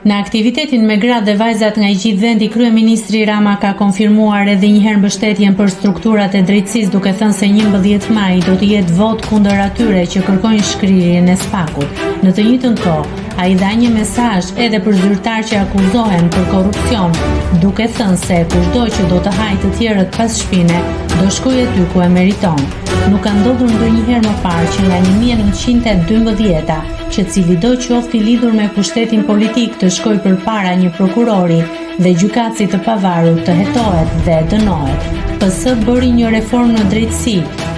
Në aktivitetin me gratë dhe vajzat nga i gjithë vendi, kryeministri Rama ka konfirmuar edhe një herë mbështetjen për strukturat e drejtësisë, duke thënë se 11 maj do të jetë vot kundër atyre që kërkojnë shkrirjen e SPAK-ut. Në të njëjtën kohë, ai dha një mesazh edhe për zyrtarë që akuzohen për korrupsion, duke thënë se kushdo që do të hajë të tjerët pas shpine, do shkojë aty ku e meriton. Nuk ka ndodhur ndonjëherë më parë që nga 1912 që cilido qoftë i lidhur me pushtetin politik të shkojë përpara një prokurori dhe gjykatësi të pavarur të hetohet dhe dënohet. PS bëri një reformë në drejtësi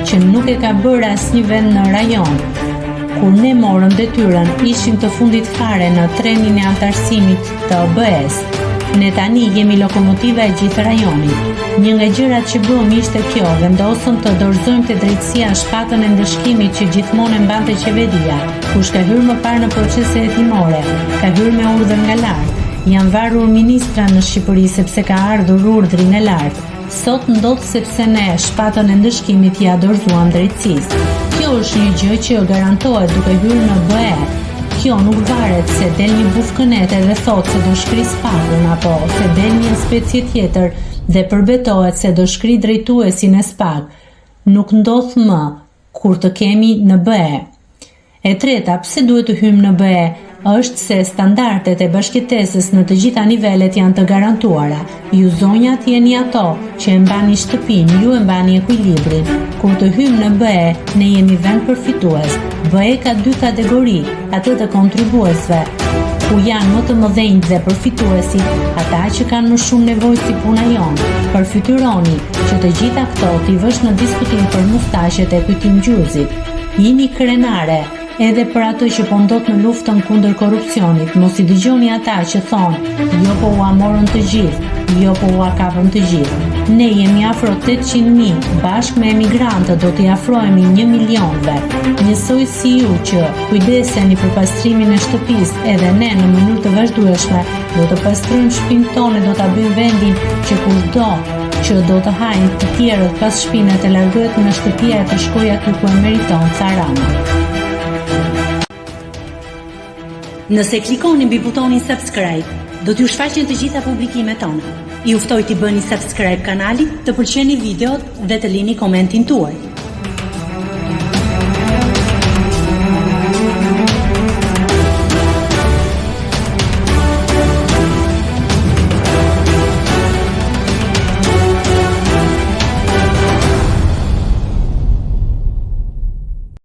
që nuk e ka bërë asnjë vend në rajon. Kur ne morëm detyrën, ishim të fundit fare në trenin e antarësimit të OBS. Ne tani jemi lokomotiva e gjithë rajonit. Një nga gjërat që bëmë ishte kjo, vendosëm të dorëzojmë te drejtësia shpatën e ndëshkimit që gjithmonë e mbante qeveria. Kush ka hyrë më parë në procese hetimore, ka hyrë me urdhër nga lart. Janë varur ministra në Shqipëri sepse ka ardhur urdhri nga lart. Sot ndodh sepse ne shpatën e ndëshkimit ja dorëzuam drejtësisë. Kjo është një gjë që garantohet duke hyrë në BE. Kjo nuk varet se del një bufkënete dhe thotë se do shkri SPAK-un, apo se del një specie tjetër dhe përbetohet se do shkri drejtuesin e SPAK. Nuk ndodh më kur të kemi në BE. E treta, pse duhet të hymë në BE, është se standardet e bashkëtesës në të gjitha nivelet janë të garantuara. Ju zonjat jeni ato që e mbani shtëpinë, ju e mbani ekuilibrin. Kur të hymë në BE, ne jemi vend përfitues. BE ka dy kategori, atë të kontribuesve, ku janë më të mëdhenj dhe përfituesit, ata që kanë më shumë nevojë si puna jonë. Përfytyroni që të gjitha këto t'i vësh në diskutim për mustaqet e Kujtim Gjuzit. Jini krenare edhe për ato që po ndot në luftën kundër korrupsionit. Mos i dëgjoni ata që thonë, jo po u morën të gjithë, jo po u kapën të gjithë. Ne jemi afro 800.000, bashkë me emigrantët do t'i afrohemi 1 milionëve. Njësoj si ju që kujdeseni për pastrimin e shtëpisë, edhe ne në mënyrë të vazhdueshme do të pastrojmë shtëpinë tonë, do ta bëjmë vendin që kushdo që do të hajnë të tjerët pas shpinës të largohet nga shtëpia e të shkojë aty ku e meriton, tha Rama. Nëse klikoni mbi butonin subscribe, do t'ju shfaqen të gjitha publikimet tona. Ju ftoj t'i bëni subscribe kanalit, të pëlqeni videot dhe të lini komentin tuaj.